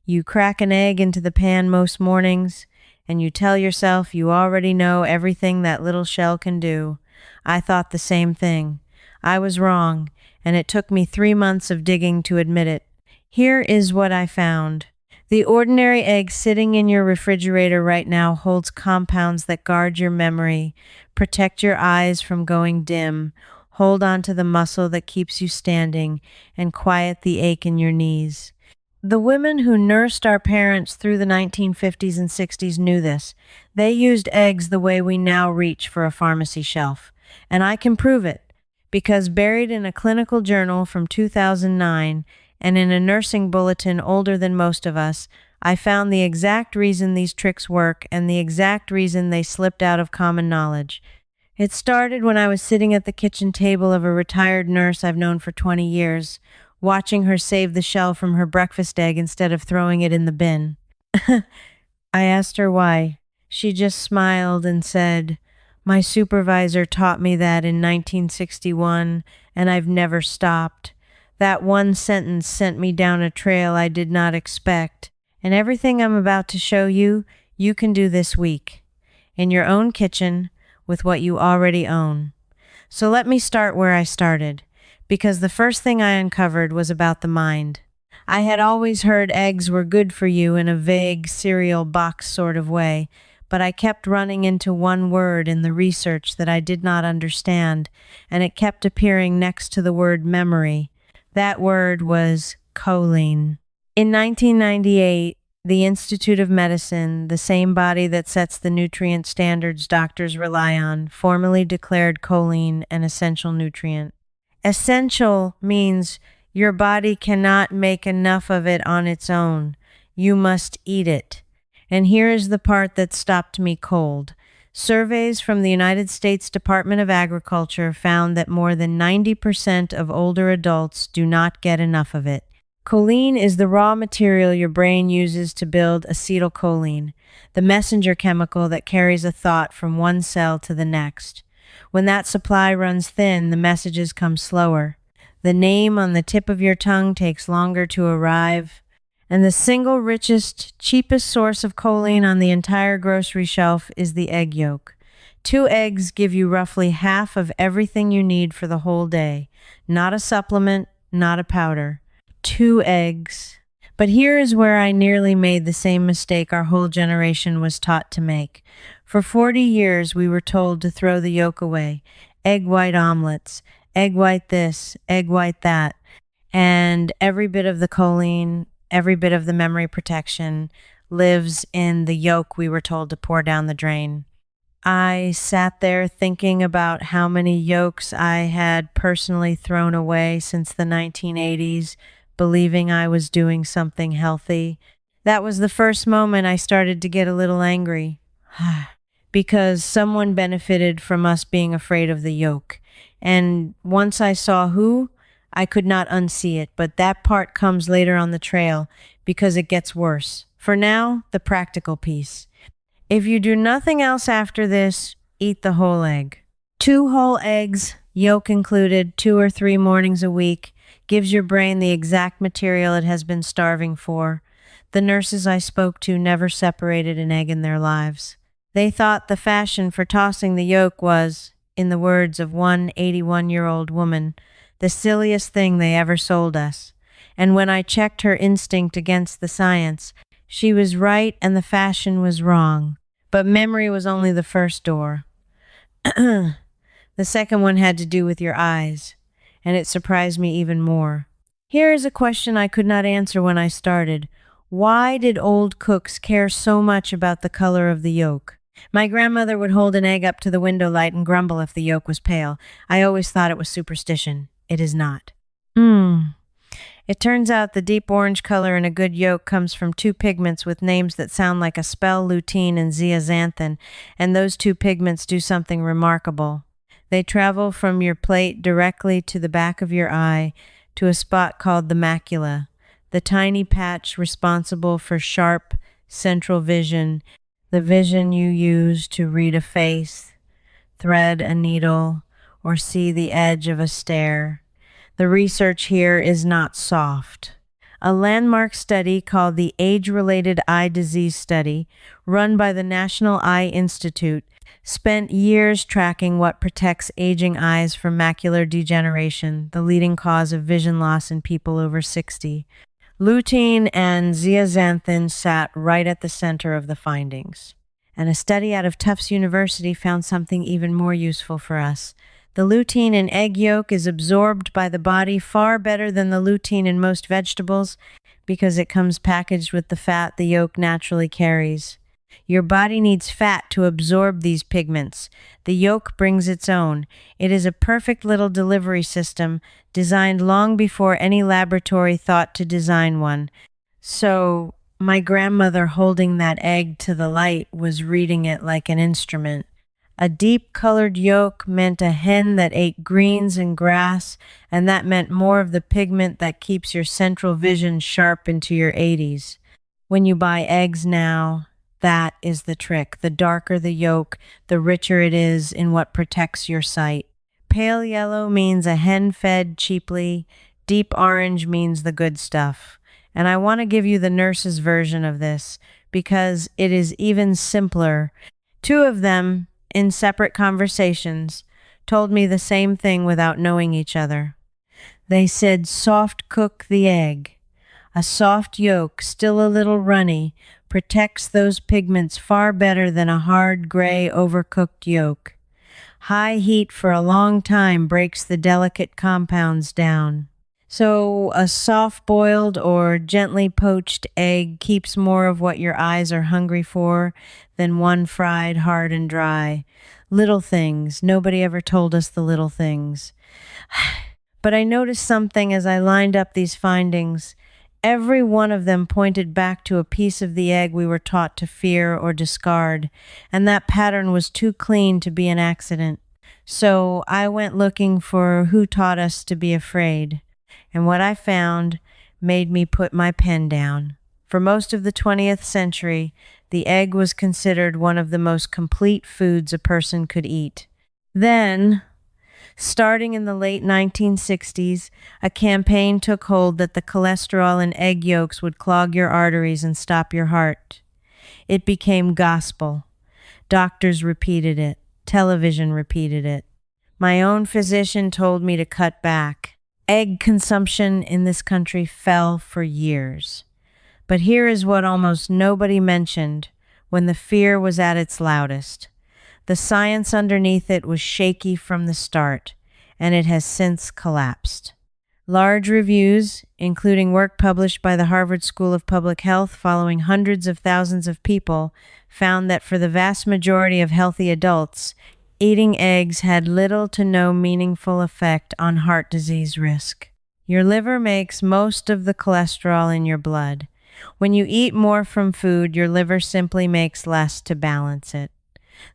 You crack an egg into the pan most mornings, and you tell yourself you already know everything that little shell can do. I thought the same thing. I was wrong, and it took me 3 months of digging to admit it. Here is what I found. The ordinary egg sitting in your refrigerator right now holds compounds that guard your memory, protect your eyes from going dim, hold on to the muscle that keeps you standing, and quiet the ache in your knees. The women who nursed our parents through the 1950s and 60s knew this. They used eggs the way we now reach for a pharmacy shelf. And I can prove it, because buried in a clinical journal from 2009 and in a nursing bulletin older than most of us, I found the exact reason these tricks work and the exact reason they slipped out of common knowledge. It started when I was sitting at the kitchen table of a retired nurse I've known for 20 years, watching her save the shell from her breakfast egg instead of throwing it in the bin. I asked her why. She just smiled and said, "My supervisor taught me that in 1961, and I've never stopped. That one sentence sent me down a trail I did not expect. And everything I'm about to show you, you can do this week, in your own kitchen, with what you already own." So let me start where I started, because the first thing I uncovered was about the mind. I had always heard eggs were good for you in a vague cereal box sort of way, but I kept running into one word in the research that I did not understand, and it kept appearing next to the word memory. That word was choline. In 1998, the Institute of Medicine, the same body that sets the nutrient standards doctors rely on, formally declared choline an essential nutrient. Essential means your body cannot make enough of it on its own. You must eat it. And here is the part that stopped me cold. Surveys from the United States Department of Agriculture found that more than 90% of older adults do not get enough of it. Choline is the raw material your brain uses to build acetylcholine, the messenger chemical that carries a thought from one cell to the next. When that supply runs thin, the messages come slower. The name on the tip of your tongue takes longer to arrive. And the single richest, cheapest source of choline on the entire grocery shelf is the egg yolk. 2 eggs give you roughly half of everything you need for the whole day. Not a supplement, not a powder. 2 eggs. But here is where I nearly made the same mistake our whole generation was taught to make. For 40 years, we were told to throw the yolk away. Egg white omelets, egg white this, egg white that. And every bit of the choline, every bit of the memory protection lives in the yolk we were told to pour down the drain. I sat there thinking about how many yolks I had personally thrown away since the 1980s, believing I was doing something healthy. That was the first moment I started to get a little angry. Because someone benefited from us being afraid of the yolk. And once I saw who, I could not unsee it, but that part comes later on the trail because it gets worse. For now, the practical piece. If you do nothing else after this, eat the whole egg. 2 whole eggs, yolk included, 2 or 3 mornings a week, gives your brain the exact material it has been starving for. The nurses I spoke to never separated an egg in their lives. They thought the fashion for tossing the yolk was, in the words of one 81-year-old woman, the silliest thing they ever sold us. And when I checked her instinct against the science, she was right and the fashion was wrong. But memory was only the first door. The second one had to do with your eyes, and it surprised me even more. Here is a question I could not answer when I started. Why did old cooks care so much about the color of the yolk? My grandmother would hold an egg up to the window light and grumble if the yolk was pale. I always thought it was superstition. It is not. It turns out the deep orange color in a good yolk comes from 2 pigments with names that sound like a spell, lutein and zeaxanthin, and those 2 pigments do something remarkable. They travel from your plate directly to the back of your eye to a spot called the macula, the tiny patch responsible for sharp central vision, the vision you use to read a face, thread a needle, or see the edge of a stair. The research here is not soft. A landmark study called the Age-Related Eye Disease Study, run by the National Eye Institute, spent years tracking what protects aging eyes from macular degeneration, the leading cause of vision loss in people over 60. Lutein and zeaxanthin sat right at the center of the findings. And a study out of Tufts University found something even more useful for us. The lutein in egg yolk is absorbed by the body far better than the lutein in most vegetables because it comes packaged with the fat the yolk naturally carries. Your body needs fat to absorb these pigments. The yolk brings its own. It is a perfect little delivery system designed long before any laboratory thought to design one. So, my grandmother holding that egg to the light was reading it like an instrument. A deep colored yolk meant a hen that ate greens and grass, and that meant more of the pigment that keeps your central vision sharp into your 80s. When you buy eggs now, that is the trick. The darker the yolk, the richer it is in what protects your sight. Pale yellow means a hen fed cheaply. Deep orange means the good stuff. And I want to give you the nurse's version of this because it is even simpler. Two of them, in separate conversations, told me the same thing without knowing each other. They said, soft cook the egg. A soft yolk, still a little runny, protects those pigments far better than a hard, gray, overcooked yolk. High heat for a long time breaks the delicate compounds down. So a soft-boiled or gently poached egg keeps more of what your eyes are hungry for than one fried hard and dry. Little things. Nobody ever told us the little things. But I noticed something as I lined up these findings. Every one of them pointed back to a piece of the egg we were taught to fear or discard, and that pattern was too clean to be an accident. So I went looking for who taught us to be afraid. And what I found made me put my pen down. For most of the 20th century, the egg was considered one of the most complete foods a person could eat. Then, starting in the late 1960s, a campaign took hold that the cholesterol in egg yolks would clog your arteries and stop your heart. It became gospel. Doctors repeated it. Television repeated it. My own physician told me to cut back. Egg consumption in this country fell for years. But here is what almost nobody mentioned when the fear was at its loudest. The science underneath it was shaky from the start, and it has since collapsed. Large reviews, including work published by the Harvard School of Public Health following hundreds of thousands of people, found that for the vast majority of healthy adults, eating eggs had little to no meaningful effect on heart disease risk. Your liver makes most of the cholesterol in your blood. When you eat more from food, your liver simply makes less to balance it.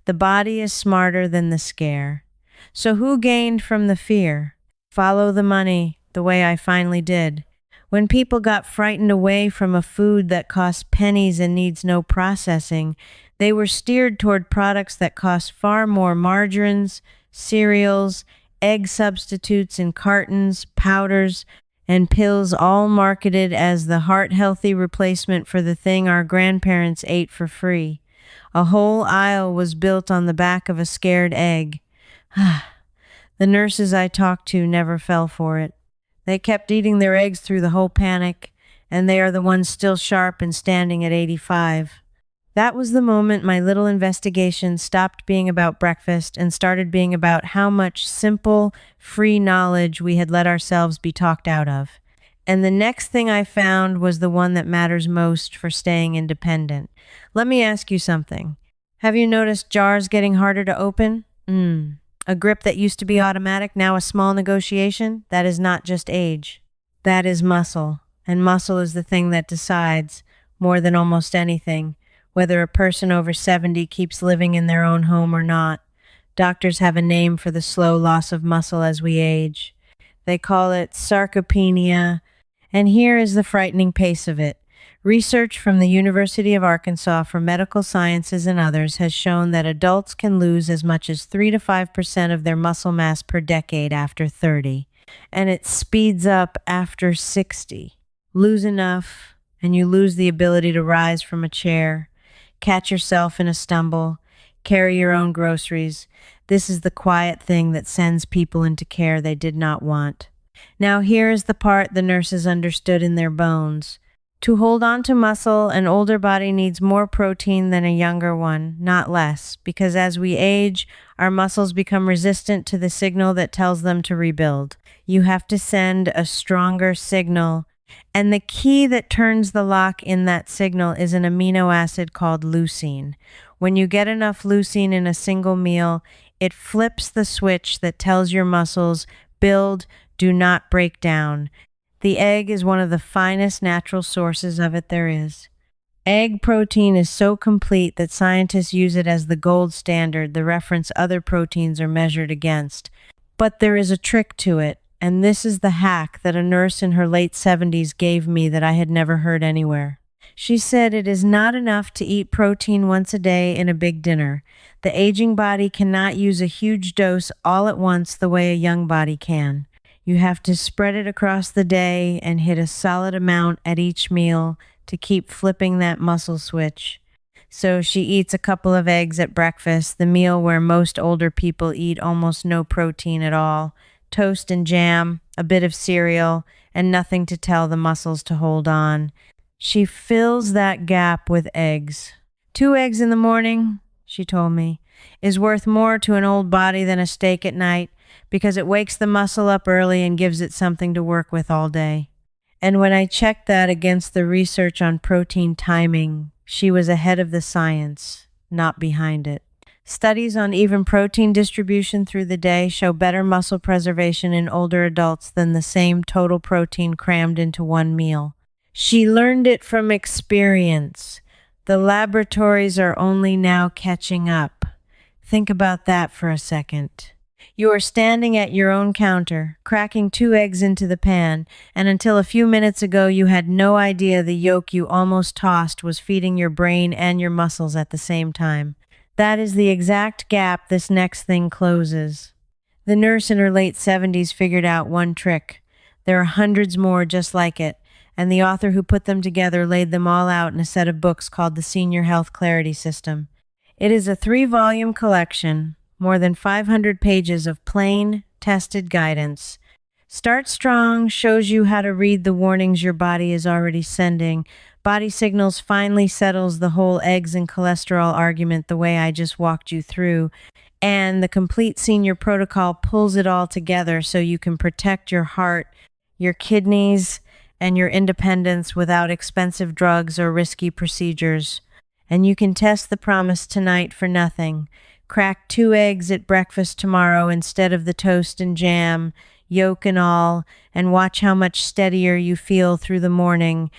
The body is smarter than the scare. So who gained from the fear? Follow the money, the way I finally did. When people got frightened away from a food that costs pennies and needs no processing, they were steered toward products that cost far more: margarines, cereals, egg substitutes in cartons, powders, and pills, all marketed as the heart-healthy replacement for the thing our grandparents ate for free. A whole aisle was built on the back of a scared egg. The nurses I talked to never fell for it. They kept eating their eggs through the whole panic, and they are the ones still sharp and standing at 85. That was the moment my little investigation stopped being about breakfast and started being about how much simple, free knowledge we had let ourselves be talked out of. And the next thing I found was the one that matters most for staying independent. Let me ask you something. Have you noticed jars getting harder to open? A grip that used to be automatic, now a small negotiation? That is not just age. That is muscle. And muscle is the thing that decides, more than almost anything, whether a person over 70 keeps living in their own home or not. Doctors have a name for the slow loss of muscle as we age. They call it sarcopenia, and here is the frightening pace of it. Research from the University of Arkansas for Medical Sciences and others has shown that adults can lose as much as 3 to 5% of their muscle mass per decade after 30, and it speeds up after 60. Lose enough, and you lose the ability to rise from a chair, catch yourself in a stumble, carry your own groceries. This is the quiet thing that sends people into care they did not want. Now, here is the part the nurses understood in their bones. To hold on to muscle, an older body needs more protein than a younger one, not less, because as we age, our muscles become resistant to the signal that tells them to rebuild. You have to send a stronger signal, and the key that turns the lock in that signal is an amino acid called leucine. When you get enough leucine in a single meal, it flips the switch that tells your muscles, build, do not break down. The egg is one of the finest natural sources of it there is. Egg protein is so complete that scientists use it as the gold standard, the reference other proteins are measured against. But there is a trick to it, and this is the hack that a nurse in her late 70s gave me that I had never heard anywhere. She said it is not enough to eat protein once a day in a big dinner. The aging body cannot use a huge dose all at once the way a young body can. You have to spread it across the day and hit a solid amount at each meal to keep flipping that muscle switch. So she eats a couple of eggs at breakfast, the meal where most older people eat almost no protein at all, toast and jam, a bit of cereal, and nothing to tell the muscles to hold on. She fills that gap with eggs. 2 eggs in the morning, she told me, is worth more to an old body than a steak at night because it wakes the muscle up early and gives it something to work with all day. And when I checked that against the research on protein timing, she was ahead of the science, not behind it. Studies on even protein distribution through the day show better muscle preservation in older adults than the same total protein crammed into one meal. She learned it from experience. The laboratories are only now catching up. Think about that for a second. You are standing at your own counter, cracking 2 eggs into the pan, and until a few minutes ago you had no idea the yolk you almost tossed was feeding your brain and your muscles at the same time. That is the exact gap this next thing closes. The nurse in her late 70s figured out one trick. There are hundreds more just like it, and the author who put them together laid them all out in a set of books called the Senior Health Clarity System. It is a 3-volume collection, more than 500 pages of plain, tested guidance. Start Strong shows you how to read the warnings your body is already sending. Body Signals finally settles the whole eggs and cholesterol argument the way I just walked you through. And the Complete Senior Protocol pulls it all together so you can protect your heart, your kidneys, and your independence without expensive drugs or risky procedures. And you can test the promise tonight for nothing. Crack 2 eggs at breakfast tomorrow instead of the toast and jam, yolk and all, and watch how much steadier you feel through the morning.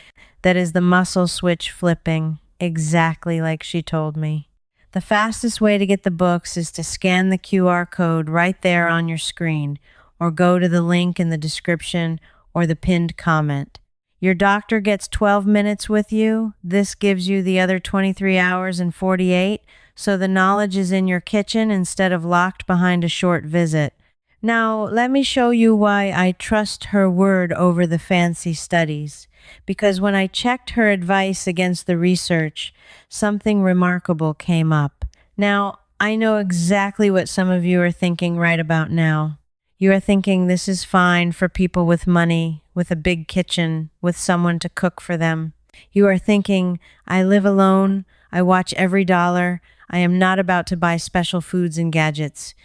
That is the muscle switch flipping, exactly like she told me. The fastest way to get the books is to scan the QR code right there on your screen, or go to the link in the description or the pinned comment. Your doctor gets 12 minutes with you. This gives you the other 23 hours and 48, so the knowledge is in your kitchen instead of locked behind a short visit. Now, let me show you why I trust her word over the fancy studies. Because when I checked her advice against the research, something remarkable came up. Now, I know exactly what some of you are thinking right about now. You are thinking this is fine for people with money, with a big kitchen, with someone to cook for them. You are thinking, I live alone, I watch every dollar, I am not about to buy special foods and gadgets.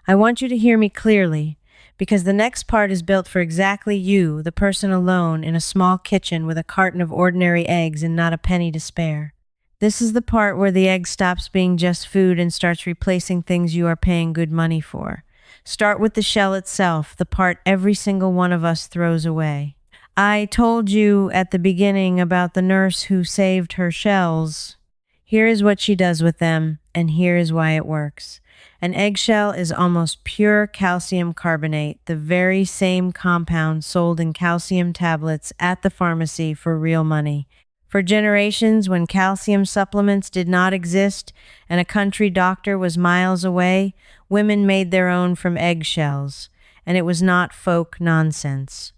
I want you to hear me clearly, because the next part is built for exactly you, the person alone in a small kitchen with a carton of ordinary eggs and not a penny to spare. This is the part where the egg stops being just food and starts replacing things you are paying good money for. Start with the shell itself, the part every single one of us throws away. I told you at the beginning about the nurse who saved her shells. Here is what she does with them, and here is why it works. An eggshell is almost pure calcium carbonate, the very same compound sold in calcium tablets at the pharmacy for real money. For generations, when calcium supplements did not exist and a country doctor was miles away, women made their own from eggshells, and it was not folk nonsense.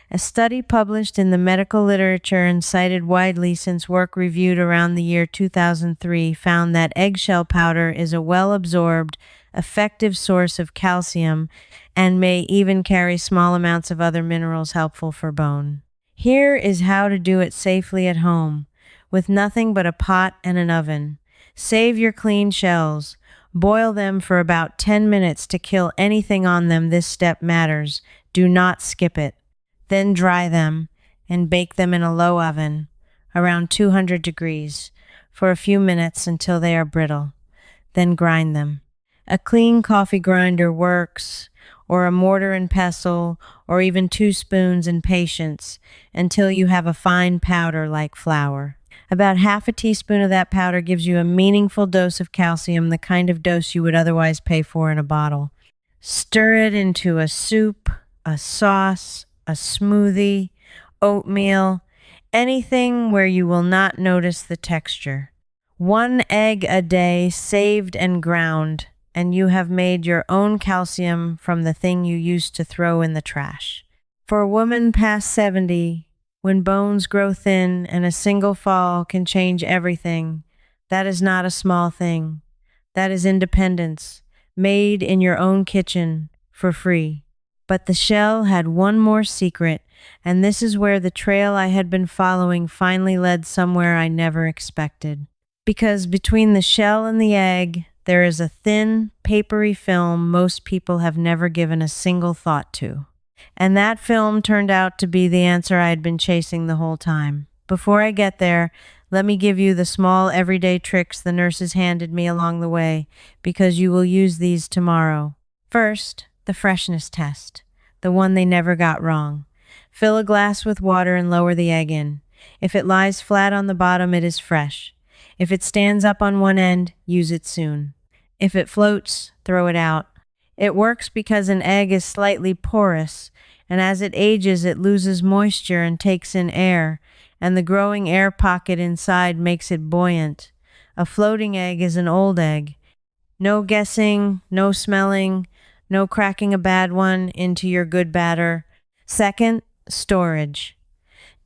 A study published in the medical literature and cited widely since work reviewed around the year 2003 found that eggshell powder is a well absorbed, effective source of calcium and may even carry small amounts of other minerals helpful for bone. Here is how to do it safely at home, with nothing but a pot and an oven. Save your clean shells. Boil them for about 10 minutes to kill anything on them. This step matters. Do not skip it. Then dry them and bake them in a low oven, around 200 degrees, for a few minutes until they are brittle. Then grind them. A clean coffee grinder works, or a mortar and pestle, or even 2 spoons and patience, until you have a fine powder like flour. About half a teaspoon of that powder gives you a meaningful dose of calcium, the kind of dose you would otherwise pay for in a bottle. Stir it into a soup, a sauce, a smoothie, oatmeal, anything where you will not notice the texture. 1 egg a day saved and ground, and you have made your own calcium from the thing you used to throw in the trash. For a woman past 70, when bones grow thin and a single fall can change everything, that is not a small thing. That is independence, made in your own kitchen, for free. But the shell had one more secret, and this is where the trail I had been following finally led somewhere I never expected. Because between the shell and the egg, there is a thin, papery film most people have never given a single thought to. And that film turned out to be the answer I had been chasing the whole time. Before I get there, let me give you the small everyday tricks the nurses handed me along the way, because you will use these tomorrow. First, the freshness test, the one they never got wrong. Fill a glass with water and lower the egg in. If it lies flat on the bottom, it is fresh. If it stands up on one end, use it soon. If it floats, throw it out. It works because an egg is slightly porous, and as it ages, it loses moisture and takes in air, and the growing air pocket inside makes it buoyant. A floating egg is an old egg. No guessing, no smelling, no cracking a bad one into your good batter. Second, storage.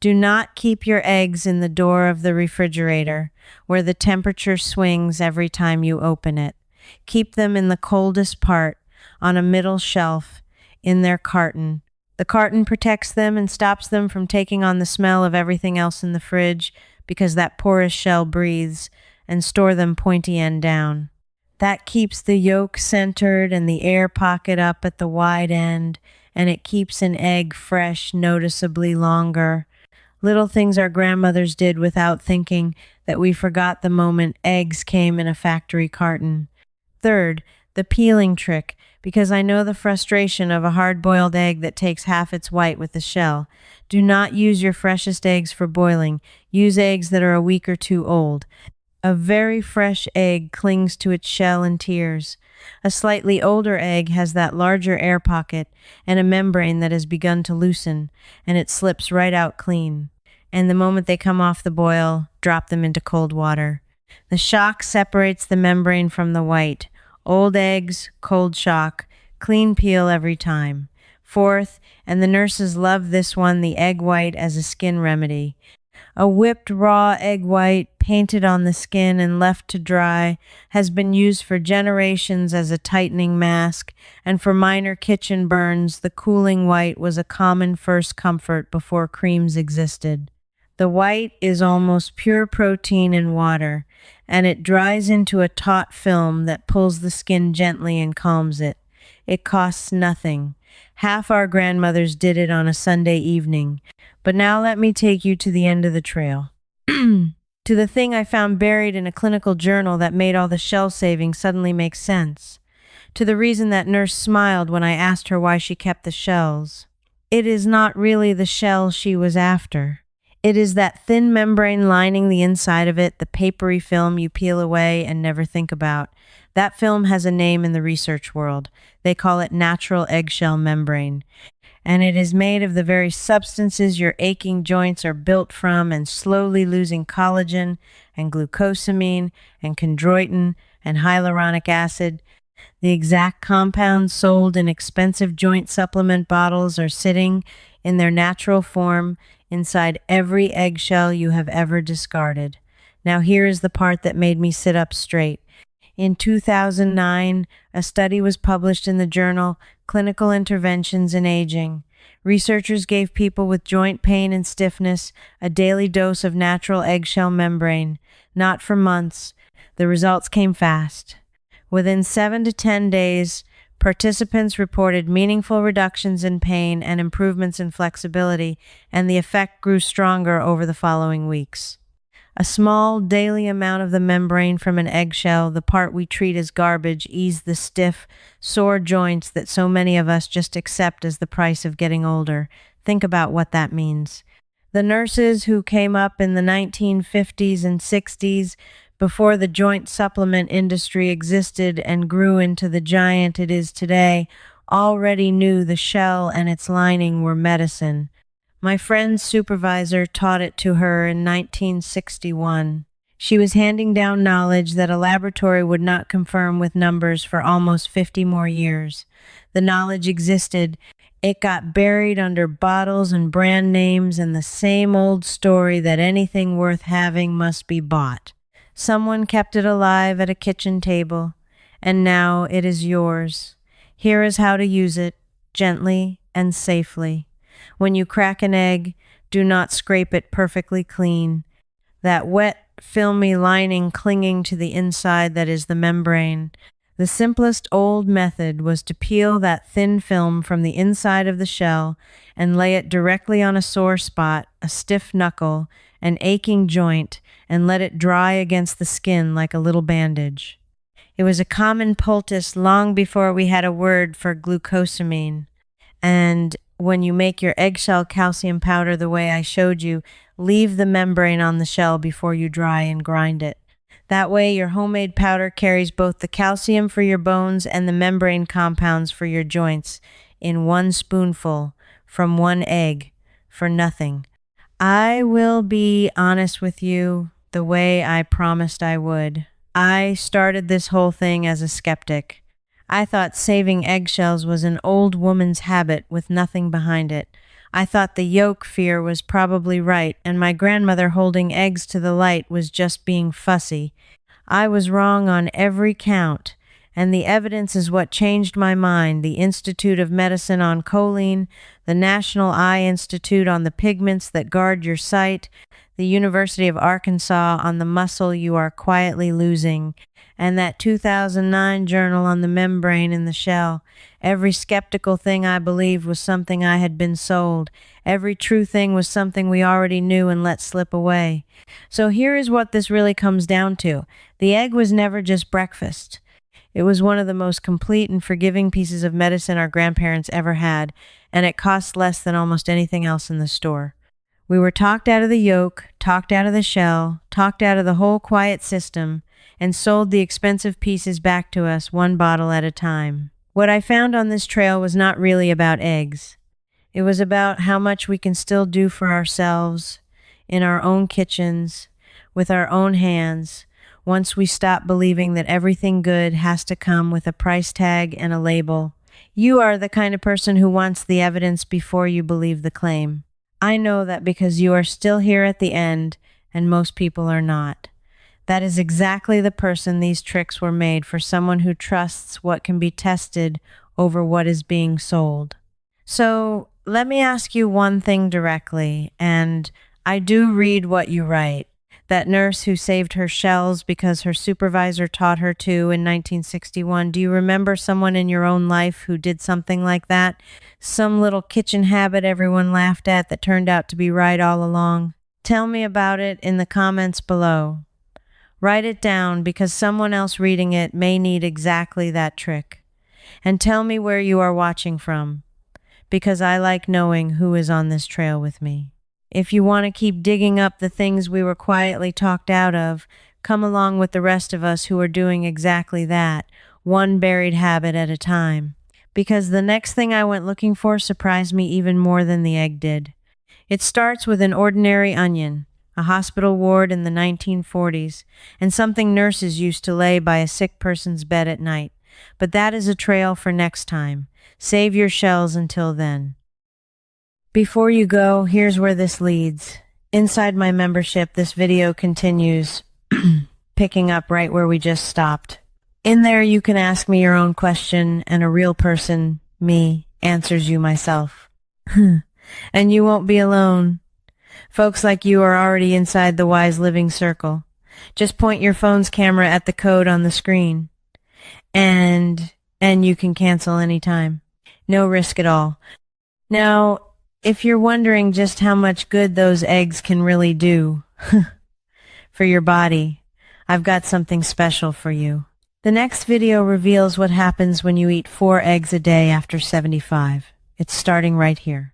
Do not keep your eggs in the door of the refrigerator, where the temperature swings every time you open it. Keep them in the coldest part, on a middle shelf, in their carton. The carton protects them and stops them from taking on the smell of everything else in the fridge, because that porous shell breathes, and store them pointy end down. That keeps the yolk centered and the air pocket up at the wide end, and it keeps an egg fresh noticeably longer. Little things our grandmothers did without thinking that we forgot the moment eggs came in a factory carton. Third, the peeling trick, because I know the frustration of a hard-boiled egg that takes half its white with the shell. Do not use your freshest eggs for boiling. Use eggs that are a week or two old. A very fresh egg clings to its shell and tears. A slightly older egg has that larger air pocket and a membrane that has begun to loosen, and it slips right out clean. And the moment they come off the boil, drop them into cold water. The shock separates the membrane from the white. Old eggs, cold shock, clean peel every time. Fourth, and the nurses love this one, the egg white as a skin remedy. A whipped raw egg white, painted on the skin and left to dry, has been used for generations as a tightening mask, and for minor kitchen burns, the cooling white was a common first comfort before creams existed. The white is almost pure protein in water, and it dries into a taut film that pulls the skin gently and calms it. It costs nothing. Half our grandmothers did it on a Sunday evening. But now let me take you to the end of the trail. To the thing I found buried in a clinical journal that made all the shell saving suddenly make sense. To the reason that nurse smiled when I asked her why she kept the shells. It is not really the shell she was after. It is that thin membrane lining the inside of it, the papery film you peel away and never think about. That film has a name in the research world. They call it natural eggshell membrane. And it is made of the very substances your aching joints are built from, and slowly losing collagen and glucosamine and chondroitin and hyaluronic acid. The exact compounds sold in expensive joint supplement bottles are sitting in their natural form inside every eggshell you have ever discarded. Now, here is the part that made me sit up straight. In 2009, a study was published in the journal Clinical Interventions in Aging. Researchers gave people with joint pain and stiffness a daily dose of natural eggshell membrane, not for months. The results came fast. Within 7 to 10 days, participants reported meaningful reductions in pain and improvements in flexibility, and the effect grew stronger over the following weeks. A small daily amount of the membrane from an eggshell, the part we treat as garbage, eased the stiff, sore joints that so many of us just accept as the price of getting older. Think about what that means. The nurses who came up in the 1950s and 60s, before the joint supplement industry existed and grew into the giant it is today, already knew the shell and its lining were medicine. My friend's supervisor taught it to her in 1961. She was handing down knowledge that a laboratory would not confirm with numbers for almost 50 more years. The knowledge existed. It got buried under bottles and brand names and the same old story that anything worth having must be bought. Someone kept it alive at a kitchen table, and now it is yours. Here is how to use it, gently and safely. When you crack an egg, do not scrape it perfectly clean. That wet, filmy lining clinging to the inside that is the membrane. The simplest old method was to peel that thin film from the inside of the shell and lay it directly on a sore spot, a stiff knuckle, an aching joint, and let it dry against the skin like a little bandage. It was a common poultice long before we had a word for glucosamine. And when you make your eggshell calcium powder the way I showed you, leave the membrane on the shell before you dry and grind it. That way, your homemade powder carries both the calcium for your bones and the membrane compounds for your joints in one spoonful from one egg for nothing. I will be honest with you the way I promised I would. I started this whole thing as a skeptic. I thought saving eggshells was an old woman's habit with nothing behind it. I thought the yolk fear was probably right, and my grandmother holding eggs to the light was just being fussy. I was wrong on every count, and the evidence is what changed my mind. The Institute of Medicine on choline, the National Eye Institute on the pigments that guard your sight, the University of Arkansas on the muscle you are quietly losing, and that 2009 journal on the membrane in the shell. Every skeptical thing I believed was something I had been sold. Every true thing was something we already knew and let slip away. So here is what this really comes down to. The egg was never just breakfast. It was one of the most complete and forgiving pieces of medicine our grandparents ever had, and it cost less than almost anything else in the store. We were talked out of the yolk, talked out of the shell, talked out of the whole quiet system, and sold the expensive pieces back to us one bottle at a time. What I found on this trail was not really about eggs. It was about how much we can still do for ourselves, in our own kitchens, with our own hands, once we stop believing that everything good has to come with a price tag and a label. You are the kind of person who wants the evidence before you believe the claim. I know that because you are still here at the end, and most people are not. That is exactly the person these tricks were made for, someone who trusts what can be tested over what is being sold. So let me ask you one thing directly, and I do read what you write. That nurse who saved her shells because her supervisor taught her to in 1961, do you remember someone in your own life who did something like that? Some little kitchen habit everyone laughed at that turned out to be right all along? Tell me about it in the comments below. Write it down because someone else reading it may need exactly that trick. And tell me where you are watching from, because I like knowing who is on this trail with me. If you want to keep digging up the things we were quietly talked out of, come along with the rest of us who are doing exactly that, one buried habit at a time. Because the next thing I went looking for surprised me even more than the egg did. It starts with an ordinary onion, a hospital ward in the 1940s, and something nurses used to lay by a sick person's bed at night. But that is a trail for next time. Save your shells until then. Before you go, here's where this leads. Inside my membership, this video continues, picking up right where we just stopped. In there, you can ask me your own question, and a real person, me, answers you myself. And you won't be alone. Folks like you are already inside the Wise Living Circle. Just point your phone's camera at the code on the screen. And you can cancel anytime. No risk at all. Now, if you're wondering just how much good those eggs can really do for your body, I've got something special for you. The next video reveals what happens when you eat 4 eggs a day after 75. It's starting right here.